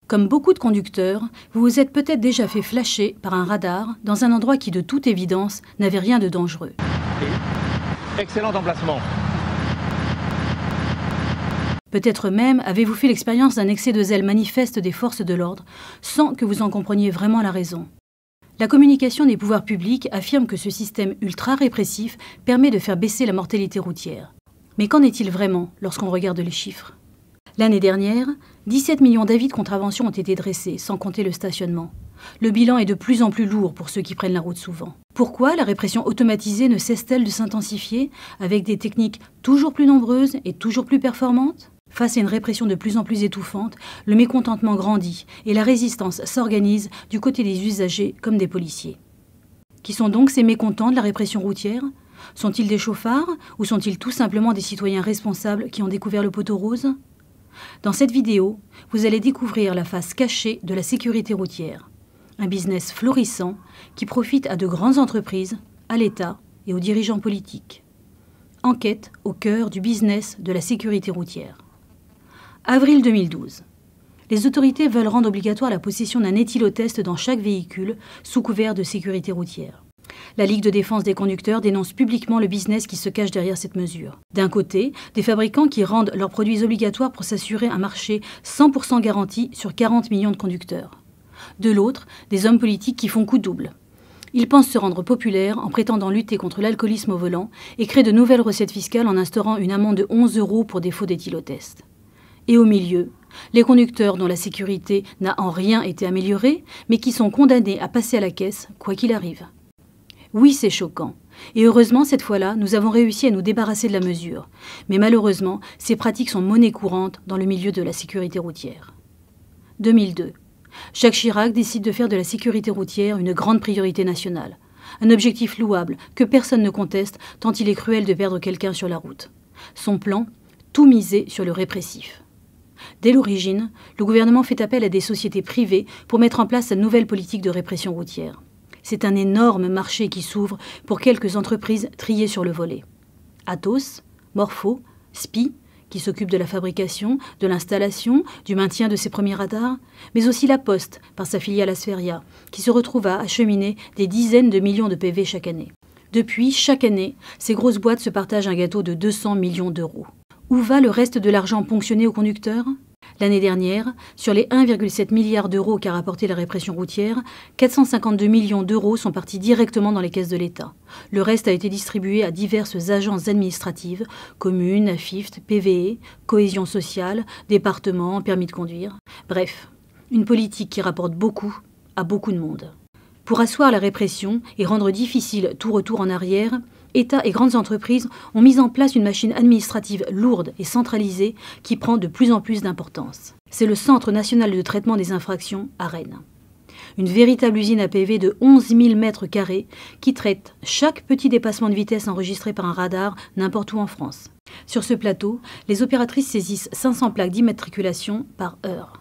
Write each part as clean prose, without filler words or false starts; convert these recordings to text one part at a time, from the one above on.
Comme beaucoup de conducteurs, vous vous êtes peut-être déjà fait flasher par un radar dans un endroit qui, de toute évidence, n'avait rien de dangereux. Excellent emplacement. Peut-être même avez-vous fait l'expérience d'un excès de zèle manifeste des forces de l'ordre, sans que vous en compreniez vraiment la raison. La communication des pouvoirs publics affirme que ce système ultra-répressif permet de faire baisser la mortalité routière. Mais qu'en est-il vraiment lorsqu'on regarde les chiffres ? L'année dernière, 17 millions d'avis de contravention ont été dressés, sans compter le stationnement. Le bilan est de plus en plus lourd pour ceux qui prennent la route souvent. Pourquoi la répression automatisée ne cesse-t-elle de s'intensifier avec des techniques toujours plus nombreuses et toujours plus performantes ? Face à une répression de plus en plus étouffante, le mécontentement grandit et la résistance s'organise du côté des usagers comme des policiers. Qui sont donc ces mécontents de la répression routière ? Sont-ils des chauffards ou sont-ils tout simplement des citoyens responsables qui ont découvert le poteau rose ? Dans cette vidéo, vous allez découvrir la face cachée de la sécurité routière. Un business florissant qui profite à de grandes entreprises, à l'État et aux dirigeants politiques. Enquête au cœur du business de la sécurité routière. Avril 2012. Les autorités veulent rendre obligatoire la possession d'un éthylotest dans chaque véhicule sous couvert de sécurité routière. La Ligue de défense des conducteurs dénonce publiquement le business qui se cache derrière cette mesure. D'un côté, des fabricants qui rendent leurs produits obligatoires pour s'assurer un marché 100% garanti sur 40 millions de conducteurs. De l'autre, des hommes politiques qui font coup double. Ils pensent se rendre populaires en prétendant lutter contre l'alcoolisme au volant et créent de nouvelles recettes fiscales en instaurant une amende de 11 € pour défaut d'éthylotest. Et au milieu, les conducteurs dont la sécurité n'a en rien été améliorée, mais qui sont condamnés à passer à la caisse, quoi qu'il arrive. Oui, c'est choquant. Et heureusement, cette fois-là, nous avons réussi à nous débarrasser de la mesure. Mais malheureusement, ces pratiques sont monnaie courante dans le milieu de la sécurité routière. 2002. Jacques Chirac décide de faire de la sécurité routière une grande priorité nationale. Un objectif louable que personne ne conteste tant il est cruel de perdre quelqu'un sur la route. Son plan, tout miser sur le répressif. Dès l'origine, le gouvernement fait appel à des sociétés privées pour mettre en place sa nouvelle politique de répression routière. C'est un énorme marché qui s'ouvre pour quelques entreprises triées sur le volet. Atos, Morpho, SPI, qui s'occupe de la fabrication, de l'installation, du maintien de ses premiers radars, mais aussi La Poste, par sa filiale Asferia, qui se retrouve à acheminer des dizaines de millions de PV chaque année. Depuis, chaque année, ces grosses boîtes se partagent un gâteau de 200 millions d'euros. Où va le reste de l'argent ponctionné aux conducteurs ? L'année dernière, sur les 1,7 milliard d'euros qu'a rapporté la répression routière, 452 millions d'euros sont partis directement dans les caisses de l'État. Le reste a été distribué à diverses agences administratives, communes, AFIFT, PVE, cohésion sociale, départements, permis de conduire. Bref, une politique qui rapporte beaucoup à beaucoup de monde. Pour asseoir la répression et rendre difficile tout retour en arrière, États et grandes entreprises ont mis en place une machine administrative lourde et centralisée qui prend de plus en plus d'importance. C'est le Centre national de traitement des infractions à Rennes. Une véritable usine à PV de 11 000 mètres carrés qui traite chaque petit dépassement de vitesse enregistré par un radar n'importe où en France. Sur ce plateau, les opératrices saisissent 500 plaques d'immatriculation par heure.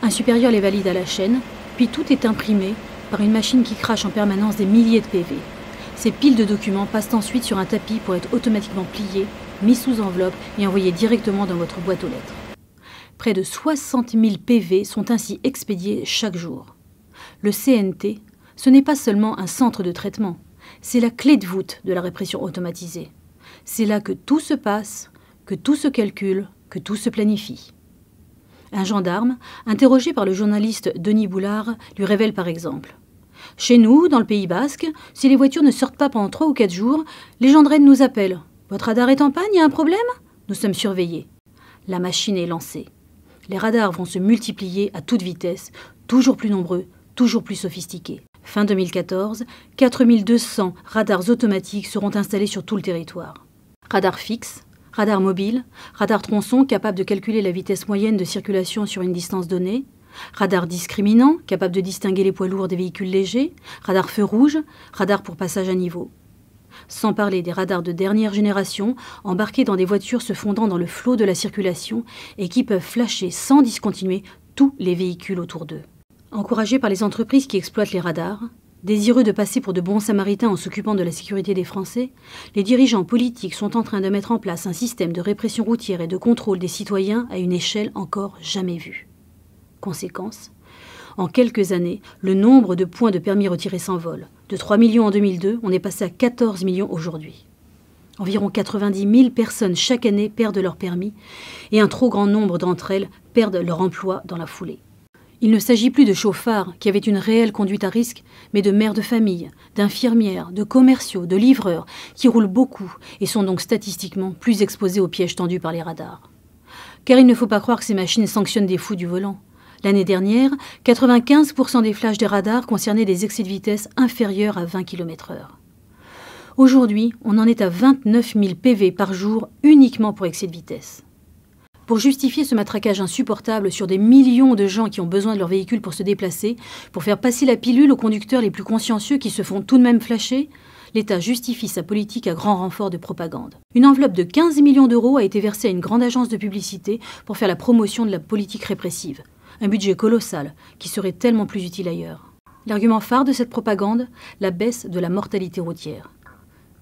Un supérieur les valide à la chaîne, puis tout est imprimé par une machine qui crache en permanence des milliers de PV. Ces piles de documents passent ensuite sur un tapis pour être automatiquement pliés, mis sous enveloppe et envoyés directement dans votre boîte aux lettres. Près de 60 000 PV sont ainsi expédiés chaque jour. Le CNT, ce n'est pas seulement un centre de traitement, c'est la clé de voûte de la répression automatisée. C'est là que tout se passe, que tout se calcule, que tout se planifie. Un gendarme, interrogé par le journaliste Denis Boulard, lui révèle par exemple: « Chez nous, dans le Pays Basque, si les voitures ne sortent pas pendant 3 ou 4 jours, les gens de Rennes nous appellent. Votre radar est en panne, il y a un problème ? Nous sommes surveillés. » La machine est lancée. Les radars vont se multiplier à toute vitesse, toujours plus nombreux, toujours plus sophistiqués. Fin 2014, 4200 radars automatiques seront installés sur tout le territoire. Radars fixes, radars mobiles, radars tronçons capables de calculer la vitesse moyenne de circulation sur une distance donnée, radar discriminant, capable de distinguer les poids lourds des véhicules légers, radar feu rouge, radar pour passage à niveau. Sans parler des radars de dernière génération, embarqués dans des voitures se fondant dans le flot de la circulation et qui peuvent flasher sans discontinuer tous les véhicules autour d'eux. Encouragés par les entreprises qui exploitent les radars, désireux de passer pour de bons samaritains en s'occupant de la sécurité des Français, les dirigeants politiques sont en train de mettre en place un système de répression routière et de contrôle des citoyens à une échelle encore jamais vue. Conséquence, En quelques années, le nombre de points de permis retirés s'envole. De 3 millions en 2002, on est passé à 14 millions aujourd'hui. Environ 90 000 personnes chaque année perdent leur permis et un trop grand nombre d'entre elles perdent leur emploi dans la foulée. Il ne s'agit plus de chauffards qui avaient une réelle conduite à risque, mais de mères de famille, d'infirmières, de commerciaux, de livreurs qui roulent beaucoup et sont donc statistiquement plus exposés aux pièges tendus par les radars. Car il ne faut pas croire que ces machines sanctionnent des fous du volant. L'année dernière, 95% des flashs des radars concernaient des excès de vitesse inférieurs à 20 km/h. Aujourd'hui, on en est à 29 000 PV par jour uniquement pour excès de vitesse. Pour justifier ce matraquage insupportable sur des millions de gens qui ont besoin de leur véhicule pour se déplacer, pour faire passer la pilule aux conducteurs les plus consciencieux qui se font tout de même flasher, l'État justifie sa politique à grand renfort de propagande. Une enveloppe de 15 millions d'euros a été versée à une grande agence de publicité pour faire la promotion de la politique répressive. Un budget colossal qui serait tellement plus utile ailleurs. L'argument phare de cette propagande, la baisse de la mortalité routière.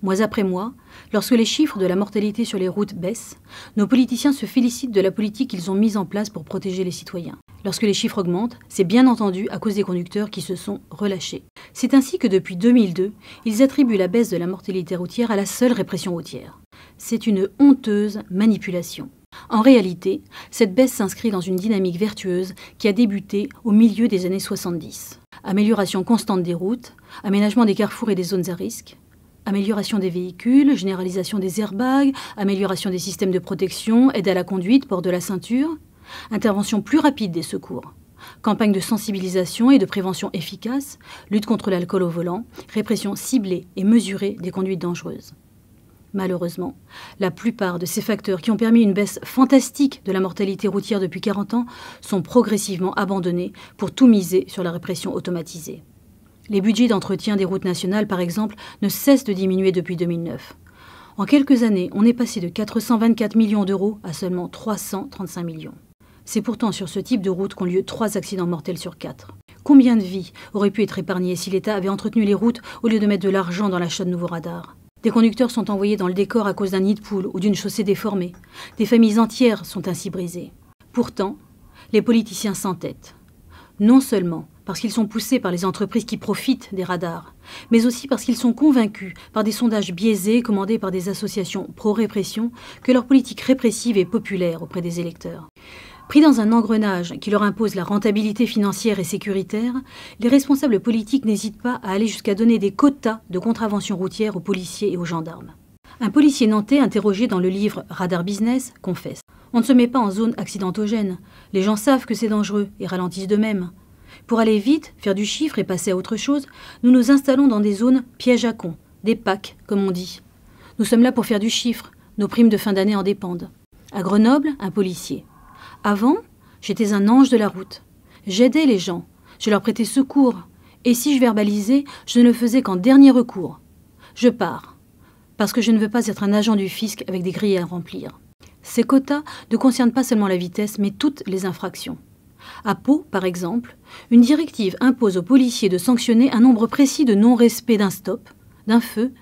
Mois après mois, lorsque les chiffres de la mortalité sur les routes baissent, nos politiciens se félicitent de la politique qu'ils ont mise en place pour protéger les citoyens. Lorsque les chiffres augmentent, c'est bien entendu à cause des conducteurs qui se sont relâchés. C'est ainsi que depuis 2002, ils attribuent la baisse de la mortalité routière à la seule répression routière. C'est une honteuse manipulation. En réalité, cette baisse s'inscrit dans une dynamique vertueuse qui a débuté au milieu des années 70. Amélioration constante des routes, aménagement des carrefours et des zones à risque, amélioration des véhicules, généralisation des airbags, amélioration des systèmes de protection, aide à la conduite, port de la ceinture, intervention plus rapide des secours, campagne de sensibilisation et de prévention efficace, lutte contre l'alcool au volant, répression ciblée et mesurée des conduites dangereuses. Malheureusement, la plupart de ces facteurs qui ont permis une baisse fantastique de la mortalité routière depuis 40 ans sont progressivement abandonnés pour tout miser sur la répression automatisée. Les budgets d'entretien des routes nationales, par exemple, ne cessent de diminuer depuis 2009. En quelques années, on est passé de 424 millions d'euros à seulement 335 millions. C'est pourtant sur ce type de route qu'ont lieu 3 accidents mortels sur 4. Combien de vies auraient pu être épargnées si l'État avait entretenu les routes au lieu de mettre de l'argent dans l'achat de nouveaux radars ? Des conducteurs sont envoyés dans le décor à cause d'un nid de poule ou d'une chaussée déformée. Des familles entières sont ainsi brisées. Pourtant, les politiciens s'entêtent. Non seulement parce qu'ils sont poussés par les entreprises qui profitent des radars, mais aussi parce qu'ils sont convaincus par des sondages biaisés commandés par des associations pro-répression que leur politique répressive est populaire auprès des électeurs. Pris dans un engrenage qui leur impose la rentabilité financière et sécuritaire, les responsables politiques n'hésitent pas à aller jusqu'à donner des quotas de contraventions routières aux policiers et aux gendarmes. Un policier nantais interrogé dans le livre Radar Business confesse « On ne se met pas en zone accidentogène. Les gens savent que c'est dangereux et ralentissent d'eux-mêmes. Pour aller vite, faire du chiffre et passer à autre chose, nous nous installons dans des zones pièges à cons, des PAC, comme on dit. Nous sommes là pour faire du chiffre, nos primes de fin d'année en dépendent. » À Grenoble, un policier. « Avant, j'étais un ange de la route. J'aidais les gens, je leur prêtais secours. Et si je verbalisais, je ne le faisais qu'en dernier recours. Je pars, parce que je ne veux pas être un agent du fisc avec des grilles à remplir. » Ces quotas ne concernent pas seulement la vitesse, mais toutes les infractions. À Pau, par exemple, une directive impose aux policiers de sanctionner un nombre précis de non-respect d'un stop, d'un feu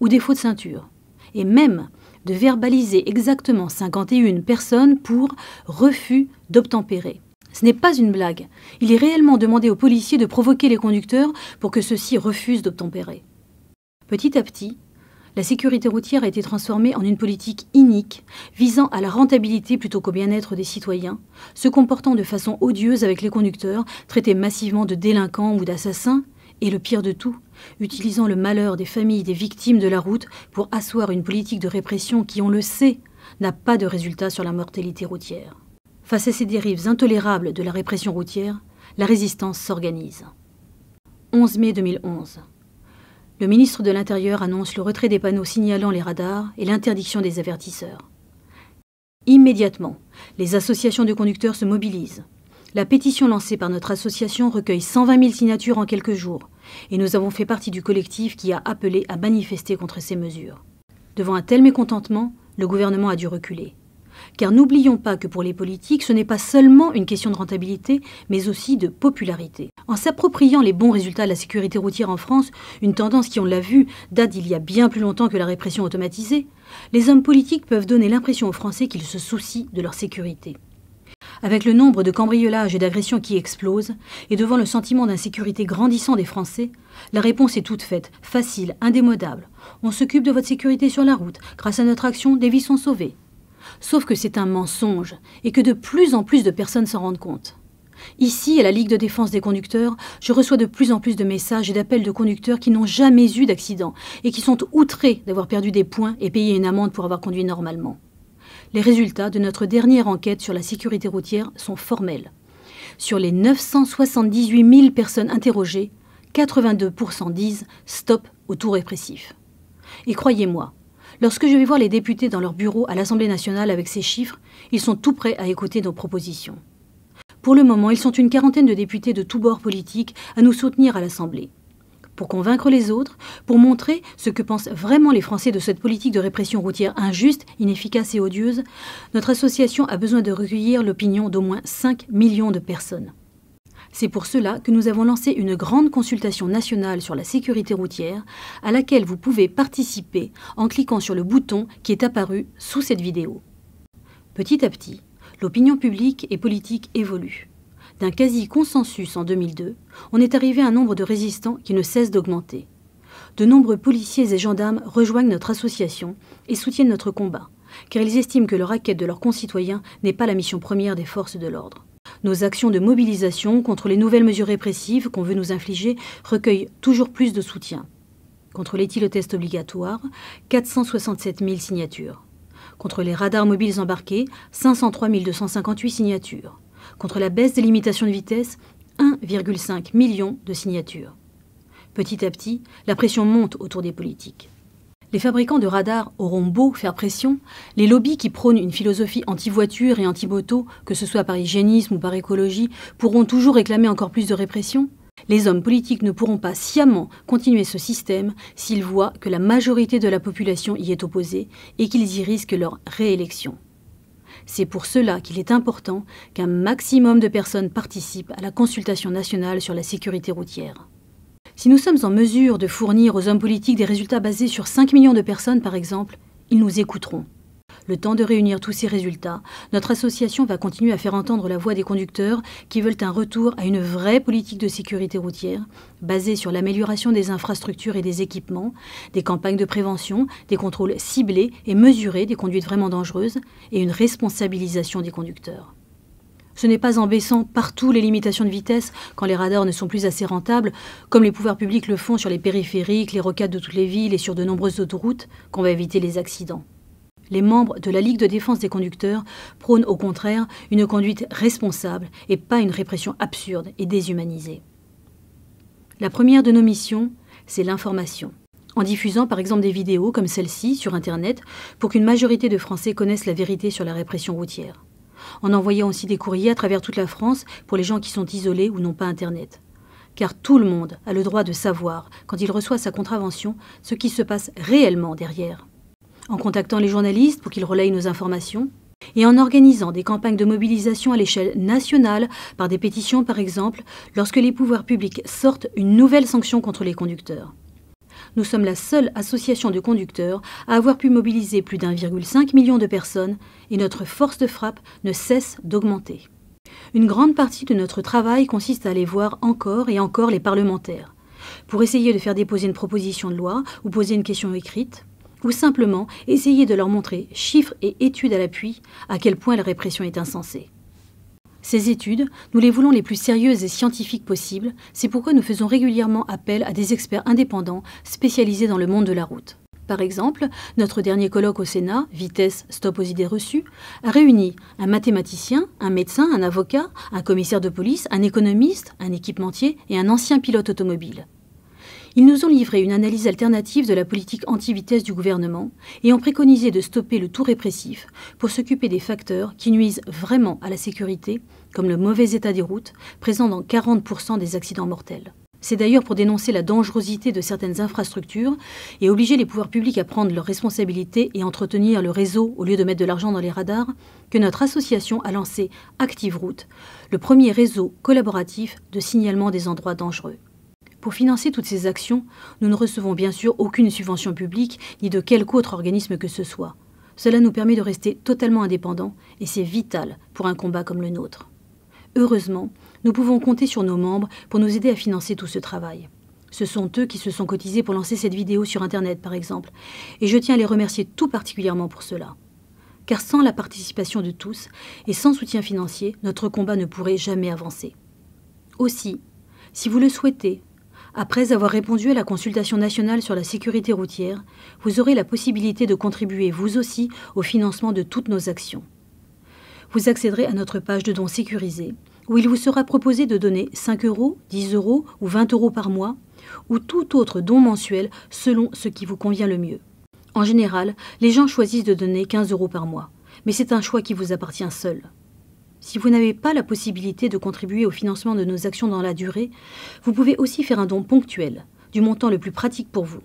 ou des feux de ceinture. Et même de verbaliser exactement 51 personnes pour refus d'obtempérer. Ce n'est pas une blague. Il est réellement demandé aux policiers de provoquer les conducteurs pour que ceux-ci refusent d'obtempérer. Petit à petit, la sécurité routière a été transformée en une politique inique, visant à la rentabilité plutôt qu'au bien-être des citoyens, se comportant de façon odieuse avec les conducteurs, traités massivement de délinquants ou d'assassins, et le pire de tout, utilisant le malheur des familles des victimes de la route pour asseoir une politique de répression qui, on le sait, n'a pas de résultat sur la mortalité routière. Face à ces dérives intolérables de la répression routière, la résistance s'organise. 11 mai 2011. Le ministre de l'Intérieur annonce le retrait des panneaux signalant les radars et l'interdiction des avertisseurs. Immédiatement, les associations de conducteurs se mobilisent. La pétition lancée par notre association recueille 120 000 signatures en quelques jours, et nous avons fait partie du collectif qui a appelé à manifester contre ces mesures. Devant un tel mécontentement, le gouvernement a dû reculer. Car n'oublions pas que pour les politiques, ce n'est pas seulement une question de rentabilité, mais aussi de popularité. En s'appropriant les bons résultats de la sécurité routière en France, une tendance qui, on l'a vu, date d'il y a bien plus longtemps que la répression automatisée, les hommes politiques peuvent donner l'impression aux Français qu'ils se soucient de leur sécurité. Avec le nombre de cambriolages et d'agressions qui explosent, et devant le sentiment d'insécurité grandissant des Français, la réponse est toute faite, facile, indémodable. On s'occupe de votre sécurité sur la route. Grâce à notre action, des vies sont sauvées. Sauf que c'est un mensonge, et que de plus en plus de personnes s'en rendent compte. Ici, à la Ligue de défense des conducteurs, je reçois de plus en plus de messages et d'appels de conducteurs qui n'ont jamais eu d'accident et qui sont outrés d'avoir perdu des points et payé une amende pour avoir conduit normalement. Les résultats de notre dernière enquête sur la sécurité routière sont formels. Sur les 978 000 personnes interrogées, 82% disent « stop au tout répressif ». Et croyez-moi, lorsque je vais voir les députés dans leur bureau à l'Assemblée nationale avec ces chiffres, ils sont tout prêts à écouter nos propositions. Pour le moment, ils sont une quarantaine de députés de tous bords politiques à nous soutenir à l'Assemblée. Pour convaincre les autres, pour montrer ce que pensent vraiment les Français de cette politique de répression routière injuste, inefficace et odieuse, notre association a besoin de recueillir l'opinion d'au moins 5 millions de personnes. C'est pour cela que nous avons lancé une grande consultation nationale sur la sécurité routière à laquelle vous pouvez participer en cliquant sur le bouton qui est apparu sous cette vidéo. Petit à petit, l'opinion publique et politique évolue. D'un quasi-consensus en 2002, on est arrivé à un nombre de résistants qui ne cesse d'augmenter. De nombreux policiers et gendarmes rejoignent notre association et soutiennent notre combat, car ils estiment que leur requête de leurs concitoyens n'est pas la mission première des forces de l'ordre. Nos actions de mobilisation contre les nouvelles mesures répressives qu'on veut nous infliger recueillent toujours plus de soutien. Contre l'éthylotest obligatoire, 467 000 signatures. Contre les radars mobiles embarqués, 503 258 signatures. Contre la baisse des limitations de vitesse, 1,5 million de signatures. Petit à petit, la pression monte autour des politiques. Les fabricants de radars auront beau faire pression, les lobbies qui prônent une philosophie anti-voiture et anti-moto, que ce soit par hygiénisme ou par écologie, pourront toujours réclamer encore plus de répression. Les hommes politiques ne pourront pas sciemment continuer ce système s'ils voient que la majorité de la population y est opposée et qu'ils y risquent leur réélection. C'est pour cela qu'il est important qu'un maximum de personnes participent à la consultation nationale sur la sécurité routière. Si nous sommes en mesure de fournir aux hommes politiques des résultats basés sur 5 millions de personnes, par exemple, ils nous écouteront. Le temps de réunir tous ces résultats, notre association va continuer à faire entendre la voix des conducteurs qui veulent un retour à une vraie politique de sécurité routière, basée sur l'amélioration des infrastructures et des équipements, des campagnes de prévention, des contrôles ciblés et mesurés des conduites vraiment dangereuses et une responsabilisation des conducteurs. Ce n'est pas en baissant partout les limitations de vitesse quand les radars ne sont plus assez rentables, comme les pouvoirs publics le font sur les périphériques, les rocades de toutes les villes et sur de nombreuses autoroutes, qu'on va éviter les accidents. Les membres de la Ligue de défense des conducteurs prônent au contraire une conduite responsable et pas une répression absurde et déshumanisée. La première de nos missions, c'est l'information. En diffusant par exemple des vidéos comme celle-ci sur Internet pour qu'une majorité de Français connaissent la vérité sur la répression routière. En envoyant aussi des courriers à travers toute la France pour les gens qui sont isolés ou n'ont pas Internet. Car tout le monde a le droit de savoir, quand il reçoit sa contravention, ce qui se passe réellement derrière. En contactant les journalistes pour qu'ils relayent nos informations, et en organisant des campagnes de mobilisation à l'échelle nationale, par des pétitions par exemple, lorsque les pouvoirs publics sortent une nouvelle sanction contre les conducteurs. Nous sommes la seule association de conducteurs à avoir pu mobiliser plus d'1,5 million de personnes et notre force de frappe ne cesse d'augmenter. Une grande partie de notre travail consiste à aller voir encore et encore les parlementaires, pour essayer de faire déposer une proposition de loi ou poser une question écrite, ou simplement essayer de leur montrer, chiffres et études à l'appui, à quel point la répression est insensée. Ces études, nous les voulons les plus sérieuses et scientifiques possibles, c'est pourquoi nous faisons régulièrement appel à des experts indépendants spécialisés dans le monde de la route. Par exemple, notre dernier colloque au Sénat, Vitesse, stop aux idées reçues, a réuni un mathématicien, un médecin, un avocat, un commissaire de police, un économiste, un équipementier et un ancien pilote automobile. Ils nous ont livré une analyse alternative de la politique anti-vitesse du gouvernement et ont préconisé de stopper le tout répressif pour s'occuper des facteurs qui nuisent vraiment à la sécurité, comme le mauvais état des routes, présent dans 40% des accidents mortels. C'est d'ailleurs pour dénoncer la dangerosité de certaines infrastructures et obliger les pouvoirs publics à prendre leurs responsabilités et entretenir le réseau au lieu de mettre de l'argent dans les radars que notre association a lancé Active Route, le premier réseau collaboratif de signalement des endroits dangereux. Pour financer toutes ces actions, nous ne recevons bien sûr aucune subvention publique ni de quelque autre organisme que ce soit. Cela nous permet de rester totalement indépendants et c'est vital pour un combat comme le nôtre. Heureusement, nous pouvons compter sur nos membres pour nous aider à financer tout ce travail. Ce sont eux qui se sont cotisés pour lancer cette vidéo sur Internet, par exemple, et je tiens à les remercier tout particulièrement pour cela. Car sans la participation de tous et sans soutien financier, notre combat ne pourrait jamais avancer. Aussi, si vous le souhaitez, après avoir répondu à la consultation nationale sur la sécurité routière, vous aurez la possibilité de contribuer vous aussi au financement de toutes nos actions. Vous accéderez à notre page de dons sécurisés, où il vous sera proposé de donner 5 €, 10 € ou 20 € par mois, ou tout autre don mensuel selon ce qui vous convient le mieux. En général, les gens choisissent de donner 15 € par mois, mais c'est un choix qui vous appartient seul. Si vous n'avez pas la possibilité de contribuer au financement de nos actions dans la durée, vous pouvez aussi faire un don ponctuel, du montant le plus pratique pour vous.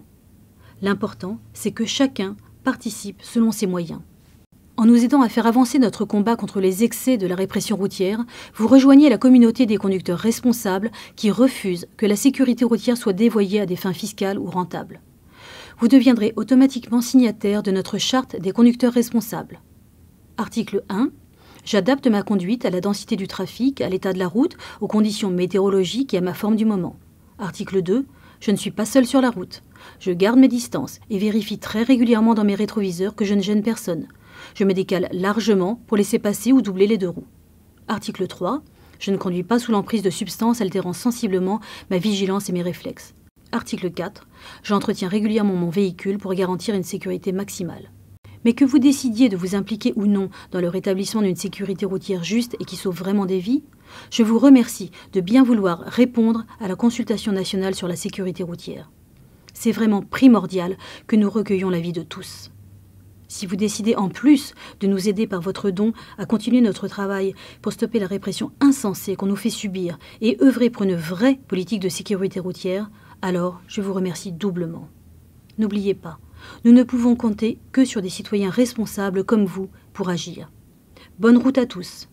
L'important, c'est que chacun participe selon ses moyens. En nous aidant à faire avancer notre combat contre les excès de la répression routière, vous rejoignez la communauté des conducteurs responsables qui refusent que la sécurité routière soit dévoyée à des fins fiscales ou rentables. Vous deviendrez automatiquement signataire de notre charte des conducteurs responsables. Article 1. J'adapte ma conduite à la densité du trafic, à l'état de la route, aux conditions météorologiques et à ma forme du moment. Article 2. Je ne suis pas seul sur la route. Je garde mes distances et vérifie très régulièrement dans mes rétroviseurs que je ne gêne personne. Je me décale largement pour laisser passer ou doubler les deux roues. Article 3. Je ne conduis pas sous l'emprise de substances altérant sensiblement ma vigilance et mes réflexes. Article 4. J'entretiens régulièrement mon véhicule pour garantir une sécurité maximale. Mais que vous décidiez de vous impliquer ou non dans le rétablissement d'une sécurité routière juste et qui sauve vraiment des vies, je vous remercie de bien vouloir répondre à la consultation nationale sur la sécurité routière. C'est vraiment primordial que nous recueillions l'avis de tous. Si vous décidez en plus de nous aider par votre don à continuer notre travail pour stopper la répression insensée qu'on nous fait subir et œuvrer pour une vraie politique de sécurité routière, alors je vous remercie doublement. N'oubliez pas, nous ne pouvons compter que sur des citoyens responsables comme vous pour agir. Bonne route à tous!